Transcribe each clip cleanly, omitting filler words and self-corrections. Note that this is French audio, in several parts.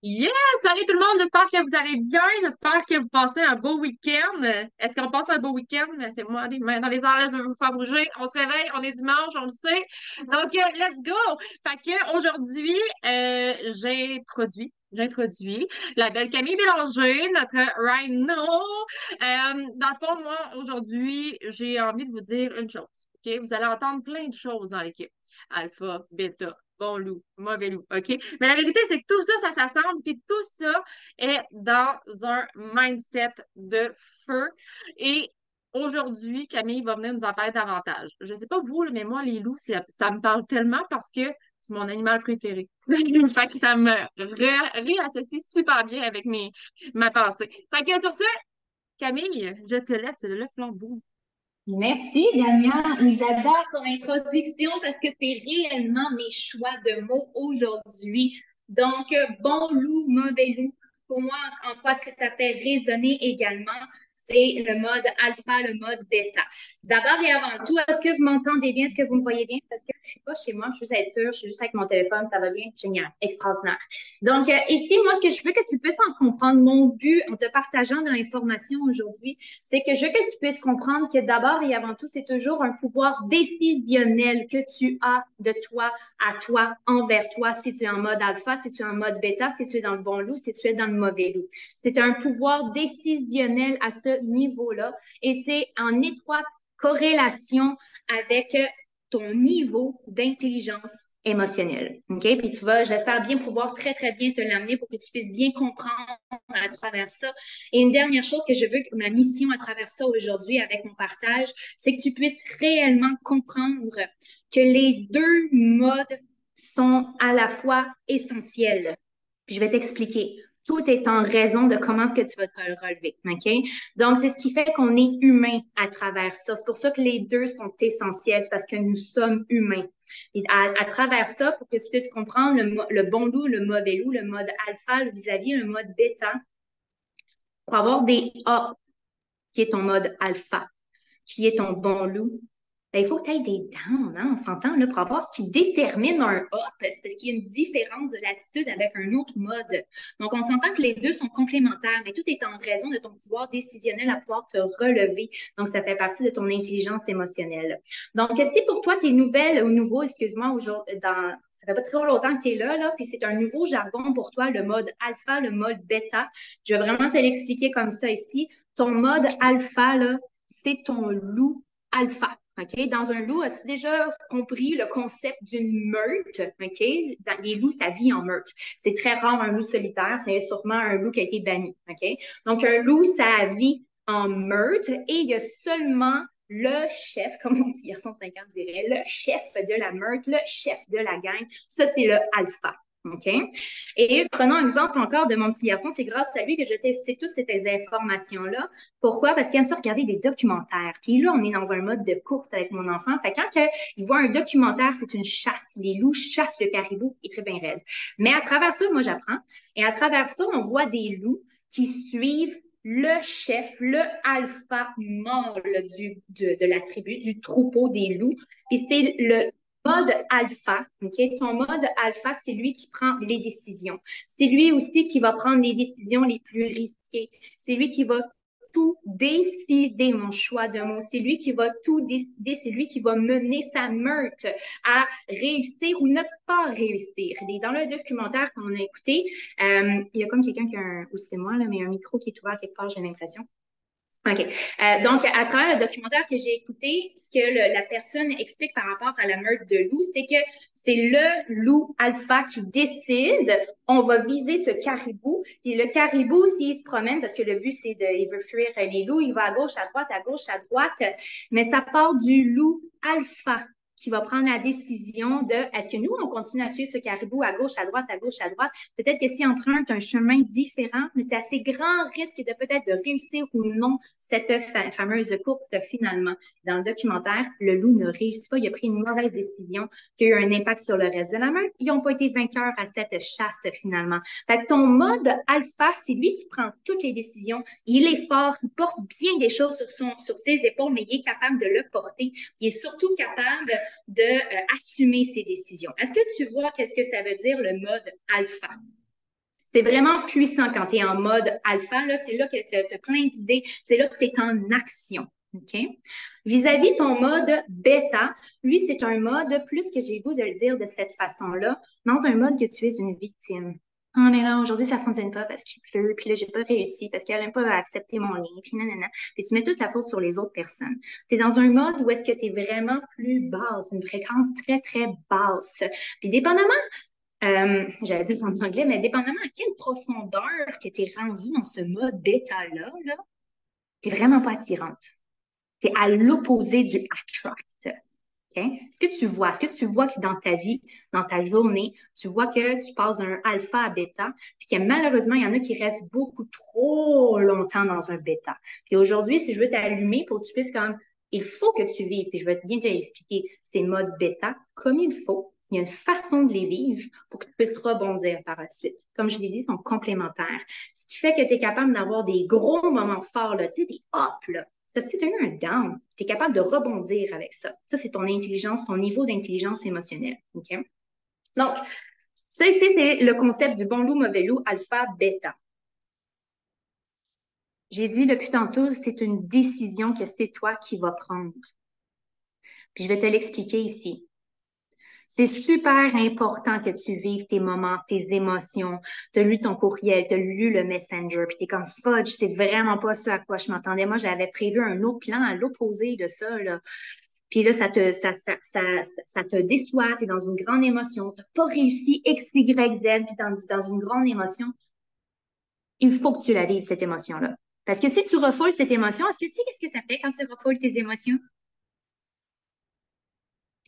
Yes! Salut tout le monde, j'espère que vous allez bien, j'espère que vous passez un beau week-end. Est-ce qu'on passe un beau week-end? C'est moi, les mains dans les airs, là, je veux vous faire bouger. On se réveille, on est dimanche, on le sait. Donc, let's go! Fait que aujourd'hui, j'introduis la belle Camille Bélanger, notre Rhino. Dans le fond, moi, aujourd'hui, j'ai envie de vous dire une chose. OK? Vous allez entendre plein de choses dans l'équipe. Alpha, bêta, bon loup, mauvais loup, OK? Mais la vérité, c'est que tout ça, ça s'assemble, puis tout ça est dans un mindset de feu. Et aujourd'hui, Camille va venir nous en parler davantage. Je ne sais pas vous, là, mais moi, les loups, ça me parle tellement parce que c'est mon animal préféré. Fait que ça me réassocie super bien avec ma pensée. Fait que pour ça, Camille, je te laisse le flambeau. Merci, Damien. J'adore ton introduction parce que c'est réellement mes choix de mots aujourd'hui. Donc, bon loup, mauvais loup. Pour moi, en quoi est-ce que ça fait résonner également? C'est le mode alpha, le mode bêta. D'abord et avant tout, est-ce que vous m'entendez bien? Est-ce que vous me voyez bien? Parce que je ne suis pas chez moi, je suis juste à être sûre, je suis juste avec mon téléphone, ça va bien? Génial, extraordinaire. Donc, ici, moi, ce que je veux que tu puisses en comprendre, mon but en te partageant de l'information aujourd'hui, c'est que je veux que tu puisses comprendre que d'abord et avant tout, c'est toujours un pouvoir décisionnel que tu as de toi à toi, envers toi, si tu es en mode alpha, si tu es en mode bêta, si tu es dans le bon loup, si tu es dans le mauvais loup. C'est un pouvoir décisionnel à ce niveau-là et c'est en étroite corrélation avec ton niveau d'intelligence émotionnelle. OK? Puis tu vas, j'espère bien pouvoir très, très bien te l'amener pour que tu puisses bien comprendre à travers ça. Et une dernière chose que je veux, ma mission à travers ça aujourd'hui avec mon partage, c'est que tu puisses réellement comprendre que les deux modes sont à la fois essentiels. Puis je vais t'expliquer. Tout est en raison de comment est-ce que tu vas te le relever. OK? Donc, c'est ce qui fait qu'on est humain à travers ça. C'est pour ça que les deux sont essentiels, c'est parce que nous sommes humains. Et à travers ça, pour que tu puisses comprendre le bon loup, le mauvais loup, le mode alpha vis-à-vis le mode bêta, pour avoir des A, qui est ton mode alpha, qui est ton bon loup, ben, il faut que tu aies des dents, hein, on s'entend, là, pour avoir ce qui détermine un up, c'est parce qu'il y a une différence de latitude avec un autre mode. Donc, on s'entend que les deux sont complémentaires, mais tout est en raison de ton pouvoir décisionnel à pouvoir te relever. Donc, ça fait partie de ton intelligence émotionnelle. Donc, si pour toi, tu es nouvelle ou nouveau, excuse-moi, ça fait pas très longtemps que tu es là, puis c'est un nouveau jargon pour toi, le mode alpha, le mode bêta. Je vais vraiment te l'expliquer comme ça ici. Ton mode alpha, là, c'est ton loup alpha. OK? Dans un loup, as-tu déjà compris le concept d'une meute? OK? Dans les loups, ça vit en meute. C'est très rare un loup solitaire. C'est sûrement un loup qui a été banni. OK? Donc, un loup, ça vit en meute et il y a seulement le chef, comme mon petit garçon de 5 ans dirait, le chef de la meute, le chef de la gang. Ça, c'est le alpha. OK? Et prenons exemple encore de mon petit garçon. C'est grâce à lui que je sais toutes ces informations-là. Pourquoi? Parce qu'il aime ça regarder des documentaires. Puis là, on est dans un mode de course avec mon enfant. Fait que quand il voit un documentaire, c'est une chasse. Les loups chassent le caribou. Il est très bien raide. Mais à travers ça, moi, j'apprends. Et à travers ça, on voit des loups qui suivent le chef, le alpha mâle de la tribu, du troupeau des loups. Puis c'est le mode alpha, OK? Ton mode alpha, c'est lui qui prend les décisions. C'est lui aussi qui va prendre les décisions les plus risquées. C'est lui qui va tout décider, mon choix de mots. C'est lui qui va tout décider. C'est lui qui va mener sa meute à réussir ou ne pas réussir. Et dans le documentaire qu'on a écouté, il y a comme quelqu'un qui a ou c'est moi, là, mais un micro qui est ouvert quelque part, j'ai l'impression. OK. Donc, à travers le documentaire que j'ai écouté, ce que la personne explique par rapport à la meute de loups, c'est que c'est le loup alpha qui décide, on va viser ce caribou. Et le caribou, s'il se promène, parce que le but, c'est il veut fuir les loups, il va à gauche, à droite, mais ça part du loup alpha qui va prendre la décision de est-ce que nous, on continue à suivre ce caribou à gauche, à droite, à gauche, à droite. Peut-être que s'il emprunte un chemin différent, mais c'est assez grand risque de peut-être de réussir ou non cette fameuse course finalement. Dans le documentaire, le loup ne réussit pas. Il a pris une mauvaise décision qui a eu un impact sur le reste de la meute. Ils n'ont pas été vainqueurs à cette chasse finalement. Fait que ton mode alpha, c'est lui qui prend toutes les décisions. Il est fort, il porte bien des choses sur ses épaules, mais il est capable de le porter. Il est surtout capable de assumer ses décisions. Est-ce que tu vois qu'est-ce que ça veut dire le mode alpha? C'est vraiment puissant quand tu es en mode alpha. Là, c'est là que tu as plein d'idées. C'est là que tu es en action. OK? Vis-à-vis ton mode bêta, lui, c'est un mode, plus que j'ai le goût de le dire de cette façon-là, dans un mode que tu es une victime. Ah, mais là, aujourd'hui, ça fonctionne pas parce qu'il pleut, puis là, j'ai pas réussi parce qu'elle n'aime pas accepter mon lien, puis nanana. Puis tu mets toute la faute sur les autres personnes. Tu es dans un mode où est-ce que tu es vraiment plus basse, une fréquence très, très basse. Puis dépendamment j'allais dire en anglais, mais dépendamment à quelle profondeur que tu es rendu dans ce mode bêta-là, là, tu n'es vraiment pas attirante. Tu es à l'opposé du attract. Okay? Est-ce que tu vois que dans ta vie, dans ta journée, tu vois que tu passes d'un alpha à bêta, puis que malheureusement, il y en a qui restent beaucoup trop longtemps dans un bêta. Puis aujourd'hui, si je veux t'allumer pour que tu puisses comme, il faut que tu vives, puis je vais bien te expliquer ces modes bêta comme il faut. Il y a une façon de les vivre pour que tu puisses rebondir par la suite. Comme je l'ai dit, ils sont complémentaires. Ce qui fait que tu es capable d'avoir des gros moments forts, là, tu sais, des ups, là. C'est parce que tu as eu un down. Tu es capable de rebondir avec ça. Ça, c'est ton intelligence, ton niveau d'intelligence émotionnelle. OK? Donc, ça ici, c'est le concept du bon loup, mauvais loup, alpha, bêta. J'ai dit depuis tantôt, c'est une décision que c'est toi qui vas prendre. Puis je vais te l'expliquer ici. C'est super important que tu vives tes moments, tes émotions. Tu as lu ton courriel, tu as lu le Messenger, puis tu es comme fudge, c'est vraiment pas ça à quoi je m'attendais. Moi, j'avais prévu un autre plan à l'opposé de ça, là. Puis là, ça te déçoit, tu es dans une grande émotion, tu n'as pas réussi X, Y, Z, puis dans une grande émotion. Il faut que tu la vives, cette émotion-là. Parce que si tu refoules cette émotion, est-ce que tu sais qu'est-ce que ça fait quand tu refoules tes émotions?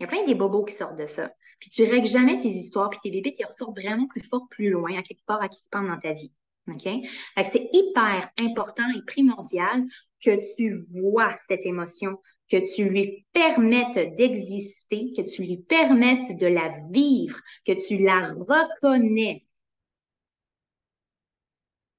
Il y a plein des bobos qui sortent de ça. Puis tu règles jamais tes histoires, puis tes bébés, ils ressortent vraiment plus fort, plus loin, à quelque part dans ta vie. OK? Fait que c'est hyper important et primordial que tu vois cette émotion, que tu lui permettes d'exister, que tu lui permettes de la vivre, que tu la reconnais.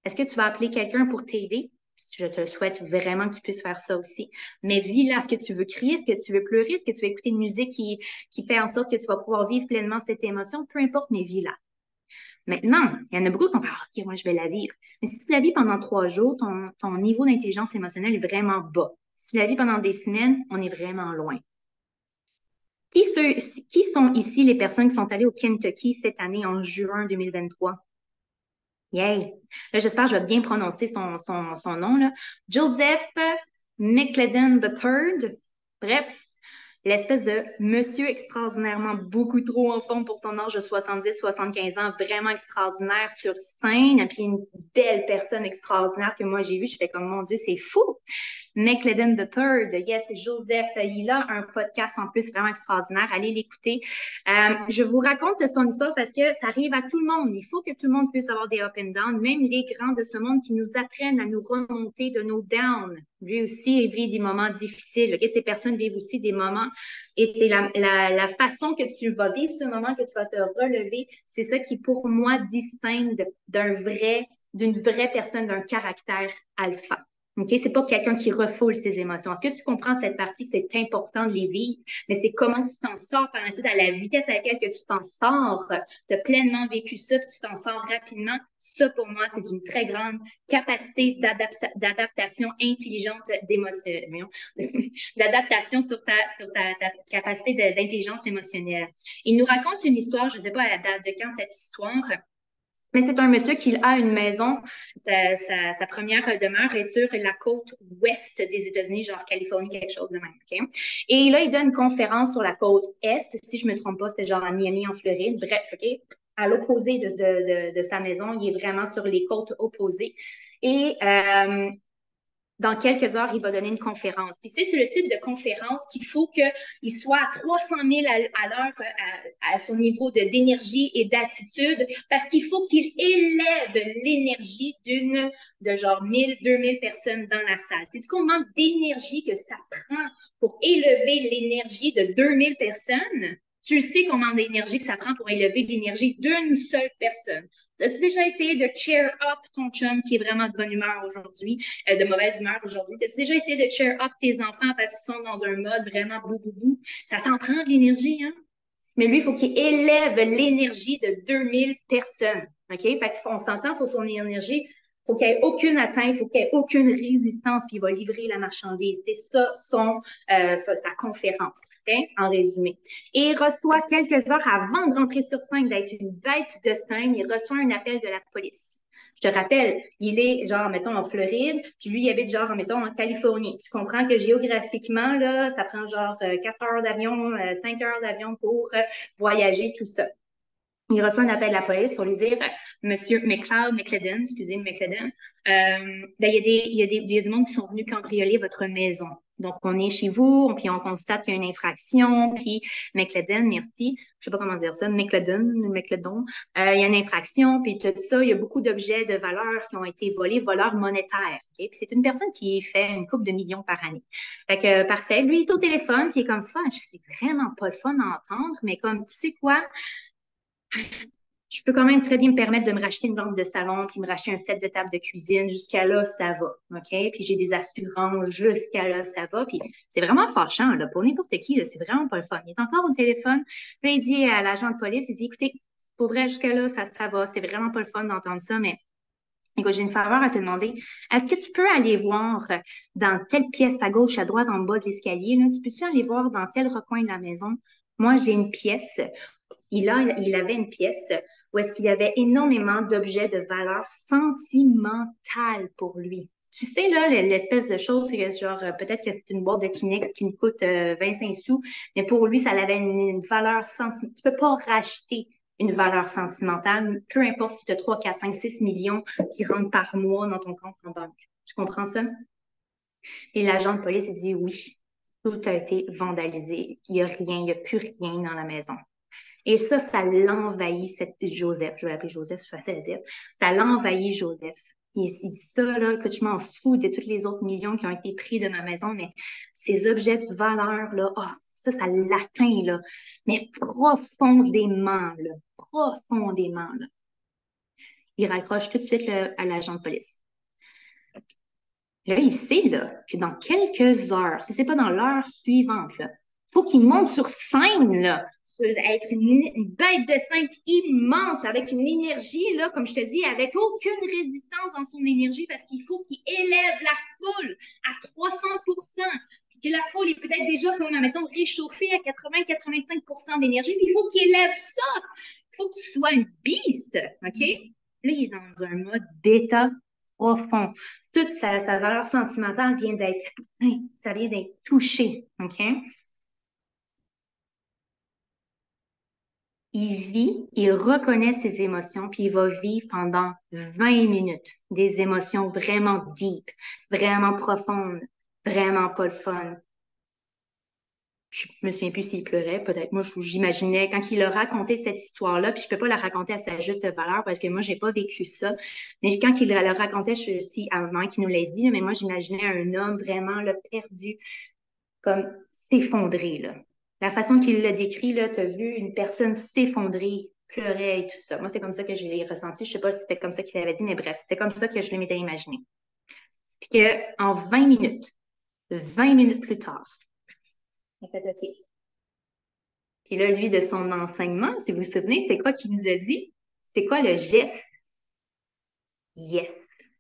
Est-ce que tu vas appeler quelqu'un pour t'aider? Je te souhaite vraiment que tu puisses faire ça aussi. Mais vis là, est-ce que tu veux crier? Est-ce que tu veux pleurer? Est-ce que tu veux écouter une musique qui fait en sorte que tu vas pouvoir vivre pleinement cette émotion? Peu importe, mais vis là. Maintenant, il y en a beaucoup qui vont faire OK, moi, je vais la vivre. Mais si tu la vis pendant 3 jours, ton niveau d'intelligence émotionnelle est vraiment bas. Si tu la vis pendant des semaines, on est vraiment loin. Qui sont ici les personnes qui sont allées au Kentucky cette année en juin 2023? Yay! Là, j'espère que je vais bien prononcer son nom, là. Joseph McClellan III. Bref, l'espèce de monsieur extraordinairement beaucoup trop en forme pour son âge de 70-75 ans, vraiment extraordinaire sur scène, puis une belle personne extraordinaire que moi j'ai vue. Je fais comme, mon Dieu, c'est fou! McClellan III, yes, Joseph, il a un podcast en plus vraiment extraordinaire. Allez l'écouter. Je vous raconte son histoire parce que ça arrive à tout le monde. Il faut que tout le monde puisse avoir des up and down, même les grands de ce monde qui nous apprennent à nous remonter de nos downs. Lui aussi, il vit des moments difficiles. Okay? Ces personnes vivent aussi des moments et c'est la façon que tu vas vivre ce moment, que tu vas te relever. C'est ça qui, pour moi, distingue d'une vraie personne, d'un caractère alpha. OK? C'est pas quelqu'un qui refoule ses émotions. Est-ce que tu comprends cette partie que c'est important de les vivre? Mais c'est comment tu t'en sors par la suite, à la vitesse à laquelle que tu t'en sors. Tu as pleinement vécu ça, puis tu t'en sors rapidement. Ça, pour moi, c'est une très grande capacité d'adaptation intelligente d'adaptation sur ta capacité d'intelligence émotionnelle. Il nous raconte une histoire, je ne sais pas à la date de quand cette histoire, mais c'est un monsieur qui a une maison, sa première demeure est sur la côte ouest des États-Unis, genre Californie, quelque chose de même. Okay? Et là, il donne une conférence sur la côte est, si je me trompe pas, c'était genre à Miami, en Floride. Bref, OK? À l'opposé de sa maison, il est vraiment sur les côtes opposées. Et dans quelques heures, il va donner une conférence. Puis c'est le type de conférence qu'il faut qu'il soit à 300 000 à l'heure à son niveau d'énergie et d'attitude parce qu'il faut qu'il élève l'énergie de genre 1000, 2000 personnes dans la salle. C'est ce qu'on manque d'énergie que ça prend pour élever l'énergie de 2000 personnes. Tu sais combien d'énergie que ça prend pour élever l'énergie d'une seule personne. As-tu déjà essayé de cheer up ton chum qui est vraiment de bonne humeur aujourd'hui, de mauvaise humeur aujourd'hui? As-tu déjà essayé de cheer up tes enfants parce qu'ils sont dans un mode vraiment bou-bou-bou? Ça t'en prend de l'énergie, hein? Mais lui, il faut qu'il élève l'énergie de 2000 personnes. OK? Fait qu'on s'entend, il faut son énergie, il faut qu'il n'y ait aucune atteinte, il faut qu'il n'y ait aucune résistance, puis il va livrer la marchandise. C'est ça sa conférence, OK? En résumé. Et il reçoit quelques heures avant de rentrer sur scène, d'être une bête de scène, il reçoit un appel de la police. Je te rappelle, il est genre, mettons, en Floride, puis lui, il habite genre, mettons, en Californie. Tu comprends que géographiquement, là, ça prend genre 4 heures d'avion, 5 heures d'avion pour voyager, tout ça. Il reçoit un appel de la police pour lui dire, Monsieur McLeod, excusez, McLeod, ben, il y a du monde qui sont venus cambrioler votre maison. Donc, on est chez vous, puis on constate qu'il y a une infraction, puis McLeod, merci, je sais pas comment dire ça, McLeod, il y a une infraction, puis tout ça, il y a beaucoup d'objets de valeur qui ont été volés, voleurs monétaires. Okay? Puis c'est une personne qui fait une couple de millions par année. Fait que, parfait. Lui, il est au téléphone, puis il est comme, c'est vraiment pas le fun à entendre, mais comme, tu sais quoi? Je peux quand même très bien me permettre de me racheter une lampe de salon, puis me racheter un set de table de cuisine. Jusqu'à là, ça va, OK? Puis j'ai des assurances, jusqu'à là, ça va. Puis c'est vraiment fâchant, là, pour n'importe qui, là, c'est vraiment pas le fun. Il est encore au téléphone, puis il dit à l'agent de police, il dit, écoutez, pour vrai, jusqu'à là, ça va. C'est vraiment pas le fun d'entendre ça, mais écoute, j'ai une faveur à te demander. Est-ce que tu peux aller voir dans telle pièce à gauche, à droite, en bas de l'escalier, là? Tu peux-tu aller voir dans tel recoin de la maison? Moi, j'ai une pièce. Il avait une pièce où est-ce qu'il y avait énormément d'objets de valeur sentimentale pour lui. Tu sais, là, l'espèce de chose, c'est genre, peut-être que c'est une boîte de Kleenex qui me coûte 25 sous, mais pour lui, ça avait une valeur sentimentale. Tu peux pas racheter une valeur sentimentale, peu importe si tu as 3, 4, 5, 6 millions qui rentrent par mois dans ton compte en banque. Tu comprends ça? Et l'agent de police, il dit oui, tout a été vandalisé. Il n'y a rien, il n'y a plus rien dans la maison. Et ça l'envahit, Joseph. Je vais l'appeler Joseph, c'est facile à dire. Ça l'envahit Joseph. Il dit ça, là, que je m'en fous de tous les autres millions qui ont été pris de ma maison, mais ces objets de valeur, là, oh, ça l'atteint, là, mais profondément, là, profondément, là. Il raccroche tout de suite là, à l'agent de police. Là, il sait là, que dans quelques heures, si ce n'est pas dans l'heure suivante, il faut qu'il monte sur scène, là, être une bête de scène immense, avec une énergie, là, comme je te dis, avec aucune résistance dans son énergie, parce qu'il faut qu'il élève la foule à 300%, puis que la foule est peut-être déjà, comme, mettons, réchauffée à 80-85% d'énergie, puis il faut qu'il élève ça. Il faut que tu sois une beast, OK? Là, il est dans un mode bêta profond. Toute sa valeur sentimentale vient d'être atteinte, ça vient d'être touché, OK? Il vit, il reconnaît ses émotions, puis il va vivre pendant 20 minutes des émotions vraiment deep, vraiment profondes, vraiment pas le fun. Je me souviens plus s'il pleurait, peut-être. Moi, j'imaginais, quand il a raconté cette histoire-là, puis je peux pas la raconter à sa juste valeur parce que moi, j'ai pas vécu ça. Mais quand il la racontait, si, à un moment qu'il nous l'a dit, mais moi, j'imaginais un homme vraiment là, perdu, comme s'effondrer, là. La façon qu'il l'a décrit, là, tu as vu une personne s'effondrer, pleurer et tout ça. Moi, c'est comme ça que je l'ai ressenti. Je sais pas si c'était comme ça qu'il avait dit, mais bref, c'était comme ça que je m'étais imaginé. Puis qu'en 20 minutes plus tard, il a fait OK. Puis là, lui, de son enseignement, si vous vous souvenez, c'est quoi qu'il nous a dit? C'est quoi le geste? Yes.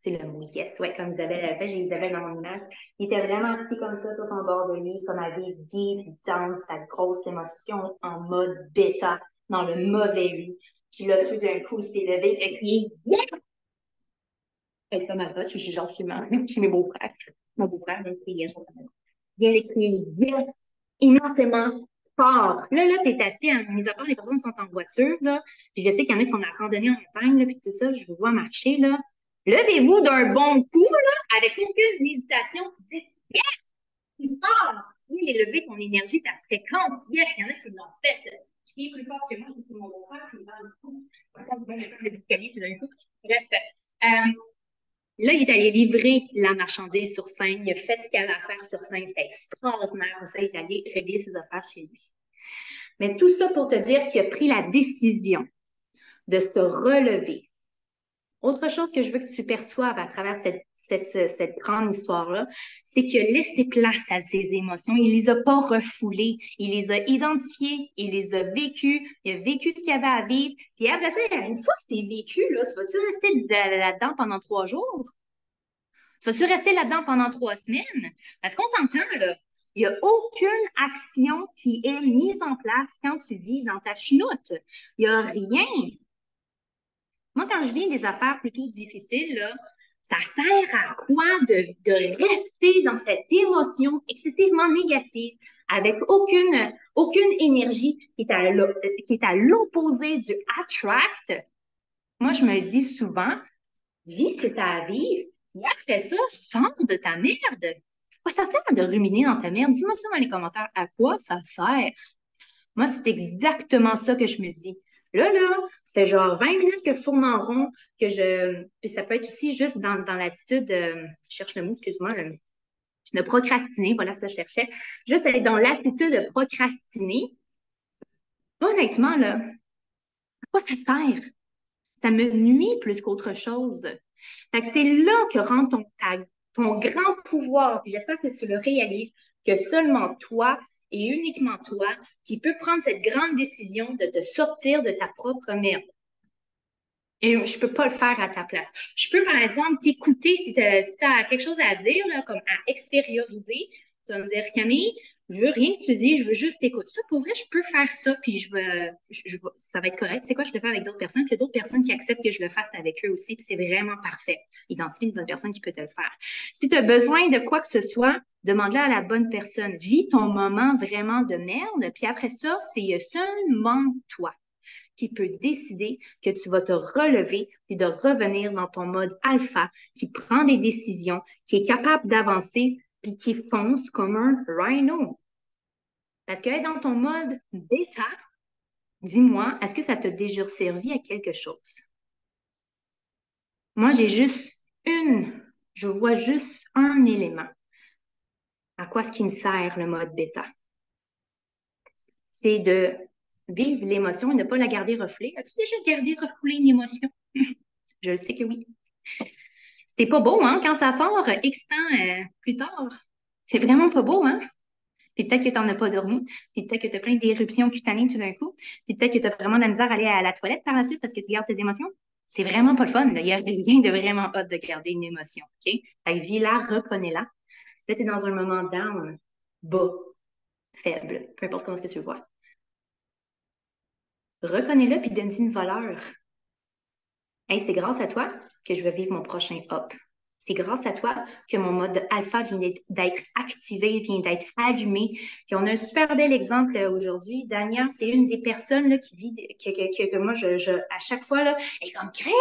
C'est le mot yes. Ouais, comme Isabelle a fait, j'ai Isabelle dans mon image. Il était vraiment assis comme ça sur ton bord de lui, comme à vivre deep, down, sa grosse émotion en mode bêta, dans le mauvais lui. Puis là, tout d'un coup, il s'est levé, il a crié yes! Être comme à je suis gentiment chez mes beaux-frères. Mon beau-frère vient de crier yes. Il vient de crier yes! Immensément fort. Là, t'es assis, mis à part les personnes qui sont en voiture, là, puis je sais qu'il y en a qui font de la randonnée en montagne, là, puis tout ça, je vous vois marcher, là. Levez-vous d'un bon coup, là, avec aucune hésitation, puis dites yes! C'est fort! Oui, les lever ton énergie, ta fréquence, yes! Il y en a qui l'ont fait. Qui est plus fort que moi, c'est mon beau-frère, qui me parle beaucoup. Quand je vais le l'escalier, tout d'un coup. Bref. Là, il est allé livrer la marchandise sur scène. Il a fait ce qu'il avait à faire sur scène. C'était extraordinaire. Ça, il est allé régler ses affaires chez lui. Mais tout ça pour te dire qu'il a pris la décision de se relever Autre chose que je veux que tu perçoives à travers cette grande histoire-là, c'est qu'il a laissé place à ses émotions. Il les a pas refoulées. Il les a identifiées. Il les a vécues. Il a vécu ce qu'il avait à vivre. Puis après ça, une fois que c'est vécu, là, tu vas-tu rester là-dedans pendant 3 jours? Tu vas-tu rester là-dedans pendant 3 semaines? Parce qu'on s'entend, là. Il n'y a aucune action qui est mise en place quand tu vis dans ta chenoute. Il n'y a rien. Moi, quand je vis des affaires plutôt difficiles, là, ça sert à quoi de rester dans cette émotion excessivement négative avec aucune énergie qui est à l'opposé du attract? Moi, je me dis souvent, vis ce que tu as à vivre, et après ça, sors de ta merde. À quoi ça sert de ruminer dans ta merde? Dis-moi ça dans les commentaires. À quoi ça sert? Moi, c'est exactement ça que je me dis. Là, ça fait genre 20 minutes que je tourne en rond, puis ça peut être aussi juste dans l'attitude, je cherche le mot, excuse-moi, de procrastiner, voilà ça que je cherchais. Juste être dans l'attitude de procrastiner. Honnêtement, là, à quoi ça sert? Ça me nuit plus qu'autre chose. Fait que c'est là que rentre ton grand pouvoir. Puis j'espère que tu le réalises, que seulement toi et uniquement toi qui peux prendre cette grande décision de te sortir de ta propre merde. Et je peux pas le faire à ta place. Je peux, par exemple, t'écouter si tu as quelque chose à dire, là, comme à extérioriser. Tu vas me dire, Camille, je veux rien que tu dis, je veux juste t'écouter. Ça, pour vrai, je peux faire ça, puis ça va être correct. C'est quoi, je le fais avec d'autres personnes, puis il y a d'autres personnes qui acceptent que je le fasse avec eux aussi, puis c'est vraiment parfait. Identifie une bonne personne qui peut te le faire. Si tu as besoin de quoi que ce soit, demande-le à la bonne personne. Vis ton moment vraiment de merde, puis après ça, c'est seulement toi qui peut décider que tu vas te relever et de revenir dans ton mode alpha, qui prend des décisions, qui est capable d'avancer, puis qui fonce comme un rhino. Parce que être dans ton mode bêta, dis-moi, est-ce que ça t'a déjà servi à quelque chose? Moi, je vois juste un élément. À quoi est-ce qui me sert le mode bêta? C'est de vivre l'émotion et ne pas la garder refoulée. As-tu déjà gardé refoulée une émotion? Je le sais que oui. C'était pas beau, hein, quand ça sort X temps plus tard. C'est vraiment pas beau, hein? Puis peut-être que tu n'en as pas dormi, puis peut-être que tu as plein d'éruptions cutanées tout d'un coup, puis peut-être que tu as vraiment de la misère à aller à la toilette par la suite parce que tu gardes tes émotions. C'est vraiment pas le fun, là. Il n'y a rien de vraiment hot de garder une émotion, OK? Fait que vis-la, reconnais-la. Là, tu es dans un moment down, bas, faible, peu importe comment est-ce que tu le vois. Reconnais-le, puis donne-y une valeur. Hey, c'est grâce à toi que je vais vivre mon prochain up. C'est grâce à toi que mon mode alpha vient d'être activé, vient d'être allumé. Puis on a un super bel exemple aujourd'hui. Dania, c'est une des personnes là, qui vit, que moi, à chaque fois, là, elle est comme Chris!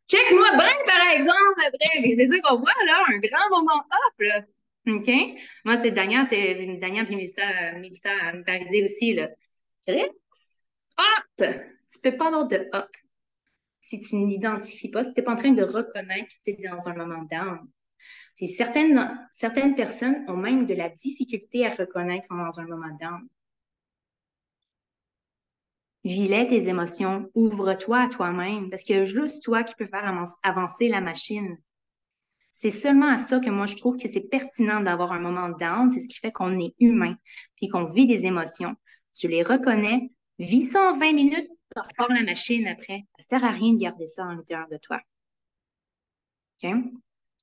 Check-moi bien, par exemple, après. Mais c'est ça qu'on voit, là, un grand moment up, là. OK? Moi, c'est Dania puis Mélissa Parisé aussi, là. Chris! Up! Tu peux pas avoir de up si tu n'identifies pas, si tu n'es pas en train de reconnaître que tu es dans un moment down. Puis certaines personnes ont même de la difficulté à reconnaître qu'ils sont dans un moment down. Vis-les tes émotions, ouvre-toi à toi-même, parce qu'il y a juste toi qui peux faire avancer la machine. C'est seulement à ça que moi, je trouve que c'est pertinent d'avoir un moment down. C'est ce qui fait qu'on est humain, puis qu'on vit des émotions. Tu les reconnais, vis ça en 20 minutes, tu repars la machine après. Ça sert à rien de garder ça à l'intérieur de toi. OK?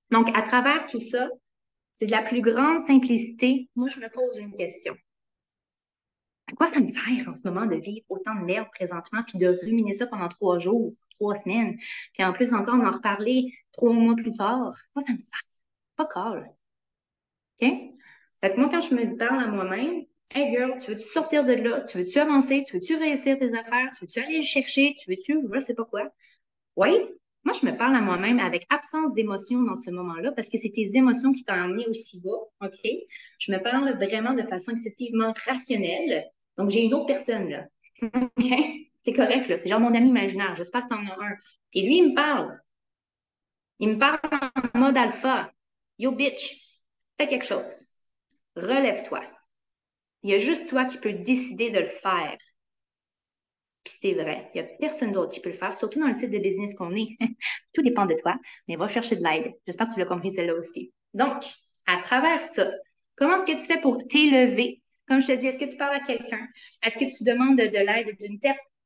Donc, à travers tout ça, c'est de la plus grande simplicité. Moi, je me pose une question. À quoi ça me sert en ce moment de vivre autant de merde présentement, puis de ruminer ça pendant 3 jours, 3 semaines, puis en plus encore d'en reparler 3 mois plus tard? À quoi ça me sert? Pas call. OK? Fait que moi, quand je me parle à moi-même, hey girl, tu veux-tu sortir de là? Tu veux-tu avancer? Tu veux-tu réussir tes affaires? Tu veux-tu aller le chercher? Tu veux-tu, je sais pas quoi? Oui, moi, je me parle à moi-même avec absence d'émotion dans ce moment-là parce que c'est tes émotions qui t'ont amené aussi bas, OK? Je me parle vraiment de façon excessivement rationnelle. Donc, j'ai une autre personne, là. OK? C'est correct, là. C'est genre mon ami imaginaire. J'espère que t'en as un. Et lui, il me parle. Il me parle en mode alpha. Yo, bitch, fais quelque chose. Relève-toi. Il y a juste toi qui peux décider de le faire. Puis c'est vrai, il n'y a personne d'autre qui peut le faire, surtout dans le type de business qu'on est. Tout dépend de toi, mais va chercher de l'aide. J'espère que tu l'as compris celle-là aussi. Donc, à travers ça, comment est-ce que tu fais pour t'élever? Comme je te dis, est-ce que tu parles à quelqu'un? Est-ce que tu demandes de l'aide d'une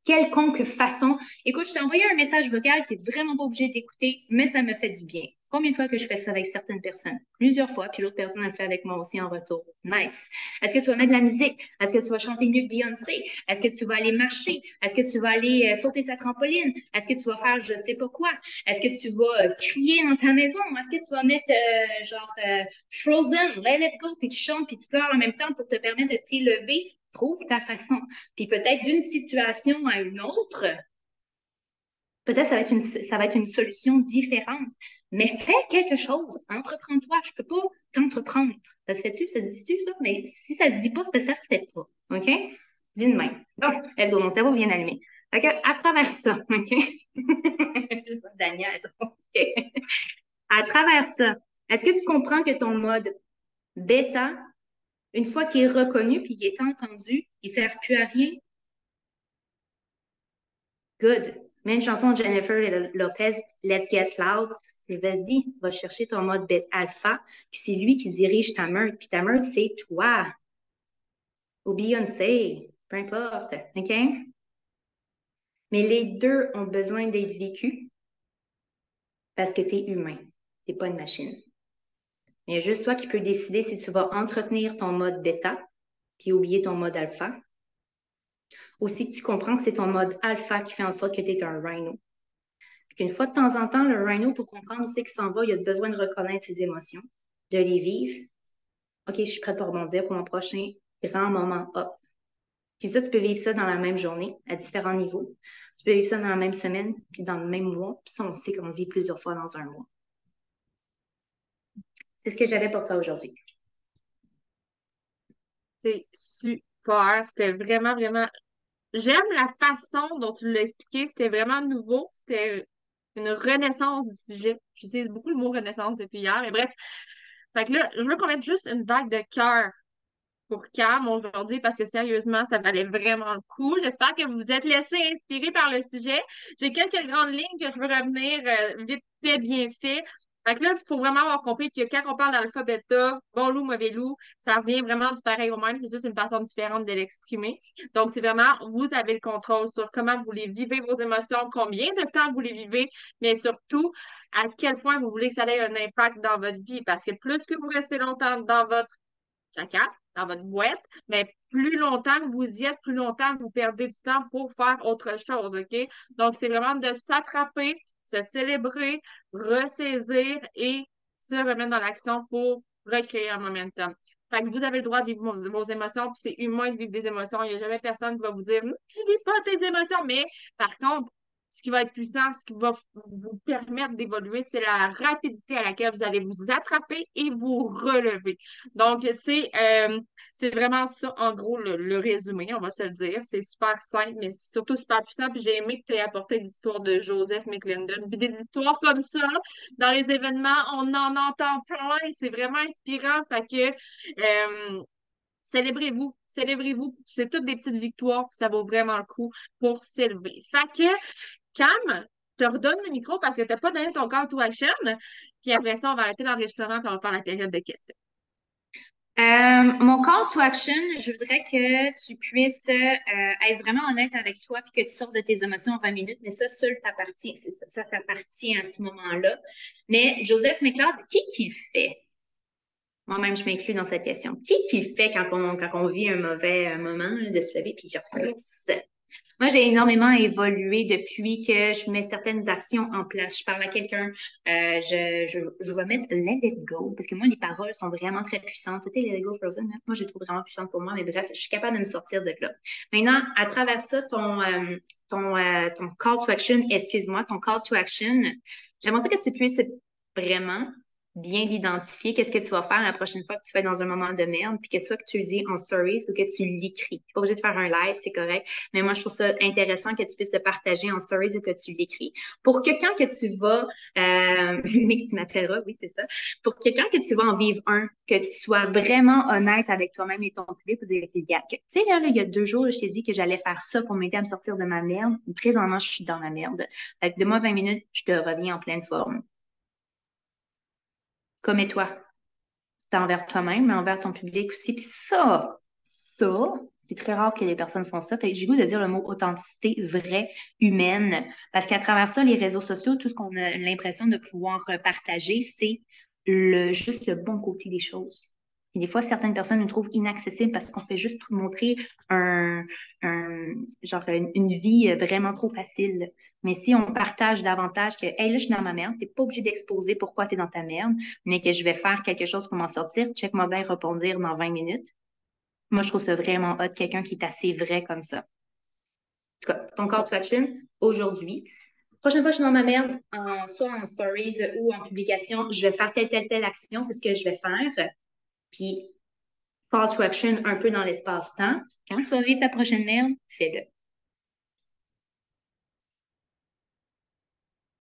quelconque façon? Écoute, je t'ai envoyé un message vocal, tu n'es vraiment pas obligé d'écouter, mais ça me fait du bien. Combien de fois que je fais ça avec certaines personnes? Plusieurs fois, puis l'autre personne elle le fait avec moi aussi en retour. Nice. Est-ce que tu vas mettre de la musique? Est-ce que tu vas chanter mieux que Beyoncé? Est-ce que tu vas aller marcher? Est-ce que tu vas aller sauter sa trampoline? Est-ce que tu vas faire je sais pas quoi? Est-ce que tu vas crier dans ta maison? Est-ce que tu vas mettre Frozen, Let It Go, puis tu chantes, puis tu pleures en même temps pour te permettre de t'élever? Trouve ta façon. Puis peut-être d'une situation à une autre, peut-être ça va être une solution différente. Mais fais quelque chose. Entreprends-toi. Je peux pas t'entreprendre. Ça se fait-tu? Ça se dit-tu, ça? Mais si ça se dit pas, c'est parce que ça se fait pas. OK? Dis de même. Donc, let's go. Mon cerveau vient d'allumer. OK? À travers ça, OK? Daniel, OK. À travers ça, est-ce que tu comprends que ton mode bêta, une fois qu'il est reconnu puis qu'il est entendu, il ne sert plus à rien? Good. Mets une chanson de Jennifer Lopez, Let's Get Loud. Et vas-y, va chercher ton mode bêta alpha. Puis c'est lui qui dirige ta meute. Puis ta meute, c'est toi. Ou Beyoncé. Peu importe. OK? Mais les deux ont besoin d'être vécus parce que tu es humain. Tu n'es pas une machine. Il y a juste toi qui peux décider si tu vas entretenir ton mode bêta puis oublier ton mode alpha. Aussi que tu comprends que c'est ton mode alpha qui fait en sorte que tu es un rhino. Qu'une fois de temps en temps, le rhino, pour comprendre où c'est qu'il s'en va, il a besoin de reconnaître ses émotions, de les vivre. OK, je suis prête pour rebondir pour mon prochain grand moment up. Puis ça, tu peux vivre ça dans la même journée, à différents niveaux. Tu peux vivre ça dans la même semaine, puis dans le même mois. Puis ça, on sait qu'on le vit plusieurs fois dans un mois. C'est ce que j'avais pour toi aujourd'hui. C'est super. C'était vraiment, vraiment. J'aime la façon dont tu l'as expliqué. C'était vraiment nouveau. C'était une renaissance du sujet. J'utilise beaucoup le mot renaissance depuis hier, mais bref. Fait que là, je veux qu'on mette juste une vague de cœur pour Cam aujourd'hui parce que sérieusement, ça valait vraiment le coup. J'espère que vous vous êtes laissé inspirer par le sujet. J'ai quelques grandes lignes que je veux revenir vite fait, bien fait. Fait que là, il faut vraiment avoir compris que quand on parle d'alpha, bêta, bon loup, mauvais loup, ça revient vraiment du pareil au même. C'est juste une façon différente de l'exprimer. Donc, c'est vraiment, vous avez le contrôle sur comment vous les vivez, vos émotions, combien de temps vous les vivez, mais surtout, à quel point vous voulez que ça ait un impact dans votre vie. Parce que plus que vous restez longtemps dans votre chacun dans votre boîte, mais plus longtemps que vous y êtes, plus longtemps que vous perdez du temps pour faire autre chose, OK? Donc, c'est vraiment de s'attraper, se célébrer, ressaisir et se remettre dans l'action pour recréer un momentum. Fait que vous avez le droit de vivre vos émotions, puis c'est humain de vivre des émotions. Il n'y a jamais personne qui va vous dire, tu vis pas tes émotions, mais par contre, ce qui va être puissant, ce qui va vous permettre d'évoluer, c'est la rapidité à laquelle vous allez vous attraper et vous relever. Donc, c'est vraiment ça, en gros, le résumé, on va se le dire. C'est super simple, mais surtout super puissant. Puis j'ai aimé que tu aies apporté l'histoire de Joseph McClendon. Puis des histoires comme ça, dans les événements, on en entend plein. C'est vraiment inspirant. Fait que célébrez-vous. Célébrez-vous. C'est toutes des petites victoires, puis ça vaut vraiment le coup pour s'élever. Fait que Cam, je te redonne le micro parce que tu n'as pas donné ton call to action. Puis après ça, on va arrêter l'enregistrement et on va faire la période de questions. Mon call to action, je voudrais que tu puisses être vraiment honnête avec toi puis que tu sortes de tes émotions en 20 minutes, mais ça, seul t'appartient. Ça t'appartient à ce moment-là. Mais Joseph McLeod, qui le fait? Moi-même, je m'inclus dans cette question. Qui le fait quand on vit un mauvais moment là, de se lever puis je replace? Moi, j'ai énormément évolué depuis que je mets certaines actions en place. Je parle à quelqu'un, je vais mettre Let It Go, parce que moi, les paroles sont vraiment très puissantes. Tu sais, Let It Go Frozen, hein? Moi, je les trouve vraiment puissantes pour moi, mais bref, je suis capable de me sortir de là. Maintenant, à travers ça, ton call to action, excuse-moi, ton call to action, j'aimerais ça que tu puisses vraiment bien l'identifier. Qu'est-ce que tu vas faire la prochaine fois que tu fais dans un moment de merde, puis que soit que tu le dis en stories ou que tu l'écris. Pas obligé de faire un live, c'est correct. Mais moi, je trouve ça intéressant que tu puisses le partager en stories ou que tu l'écris. Pour quelqu'un que tu vas, mais que tu m'appelleras, oui, c'est ça. Pour quelqu'un que tu vas en vivre un, que tu sois vraiment honnête avec toi-même et ton public, vous dire, tu sais, là, il y a 2 jours, je t'ai dit que j'allais faire ça pour m'aider à me sortir de ma merde. Présentement, je suis dans ma merde. Fait que de moi 20 minutes, je te reviens en pleine forme. Comme et toi. C'est envers toi-même, mais envers ton public aussi. Puis ça, c'est très rare que les personnes font ça. Fait que j'ai le goût de dire le mot authenticité vraie, humaine. Parce qu'à travers ça, les réseaux sociaux, tout ce qu'on a l'impression de pouvoir partager, c'est juste le bon côté des choses. Et des fois, certaines personnes nous trouvent inaccessibles parce qu'on fait juste montrer un, genre une vie vraiment trop facile. Mais si on partage davantage que, hey, là, je suis dans ma merde, t'es pas obligé d'exposer pourquoi tu es dans ta merde, mais que je vais faire quelque chose pour m'en sortir, check-moi bien répondre dans 20 minutes. Moi, je trouve ça vraiment hot, quelqu'un qui est assez vrai comme ça. En tout cas, ton call to action, aujourd'hui. Prochaine fois que je suis dans ma merde, soit en stories ou en publication, je vais faire telle action, c'est ce que je vais faire. Puis, call to action un peu dans l'espace-temps. Quand tu vas vivre ta prochaine merde, fais-le.